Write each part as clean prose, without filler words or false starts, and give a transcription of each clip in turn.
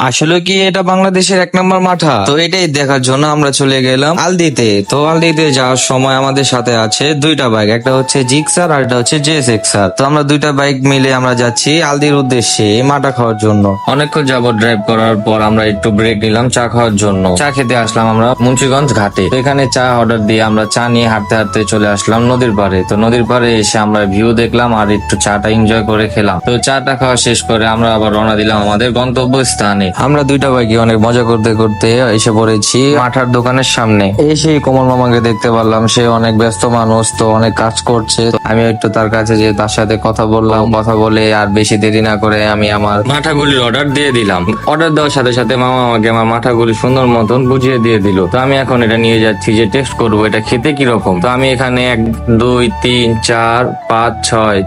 আসলে কি এটা বাংলাদেশের 1 নম্বর মাঠা? তো এটাই দেখার জন্য আমরা চলে গেলাম আলদিতে। তো আলদিতে যাওয়ার সময় আমাদের সাথে আছে 2টা বাইক, একটা হচ্ছে জিক্সার আর একটা হচ্ছে জেএসএক্সার। তো আমরা 2টা বাইক মিলে আমরা যাচ্ছি আলদির উদ্দেশ্যে এই মাঠা খাওয়ার জন্য। অনেকক্ষণ যাবত ড্রাইভ করার পর আমরা একটু ব্রেক নিলাম চা খাওয়ার জন্য। চা খেতে আসলাম আমরা মুন্সিগঞ্জ ঘাটে। তো এখানে চা অর্ডার দিয়ে আমরা চা নিয়ে হাঁটতে হাঁটতে চলে আসলাম নদীর পাড়ে। তো নদীর পাড়ে এসে আমরা ভিউ দেখলাম আর একটু চাটা এনজয় করে খেলাম। তো চাটা খাওয়া শেষ করে আমরা আবার রওনা দিলাম আমাদের গন্তব্য স্থানে। আমরা 2টা বাইকে অনেক মজা করতে করতে এসে পড়েছি মাঠার দোকানের সামনে। এসেই কমল মামাকে দেখতে পারলাম, সে অনেক ব্যস্ত মানুষ, তো অনেক কাজ করছে। তো আমি একটু তার কাছে যে তার সাথে কথা বললাম, কথা বলে আর বেশি দেরি না করে আমি আমার মাঠাগুলির অর্ডার দিয়ে দিলাম। অর্ডার দেওয়ার সাথে সাথে মামা আমাকে আমার মাঠাগুলি সুন্দর মতন বুঝিয়ে দিয়ে দিল। তো আমি এখন এটা নিয়ে যাচ্ছি যে টেস্ট করবো এটা খেতে কিরকম। তো আমি এখানে 1 2 3 4 5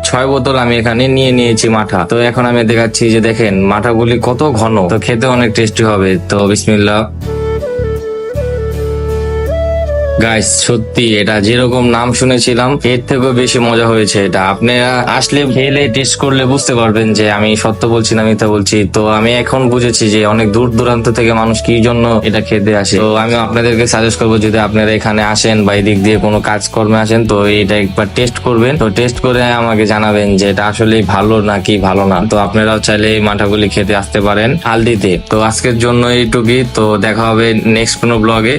6 বোতল আমি এখানে নিয়ে নিয়েছি মাঠা। তো এখন আমি দেখাচ্ছি যে দেখেন মাঠাগুলি কত ঘন, তো খেতে অনেক টেস্টি হবে। তো বিসমিল্লাহ। গাইস সত্যি এটা যেরকম নাম শুনেছিলাম এর থেকেও বেশি মজা হয়েছে এটা। আপনারা আসলে খেলে টেস্ট করলে বুঝতে পারবেন যে আমি সত্য বলছি না মিথ্যা বলছি। তো আমি এখন বুঝেছি যে অনেক দূর দূরান্ত থেকে মানুষ কি জন্য এটা খেতে আসে। তো আমি আপনাদেরকে সাজেস্ট করবো যদি আপনারা এখানে আসেন বা এদিক দিয়ে কোনো কাজকর্মে আসেন তো এটা একবার টেস্ট করবেন। তো টেস্ট করে আমাকে জানাবেন যে এটা আসলে ভালো নাকি ভালো না। তো আপনারাও চাইলে এই মাঠাগুলি খেতে আসতে পারেন আলদিতে। তো আজকের জন্য এইটুকুই, তো দেখা হবে নেক্সট কোনো ব্লগে।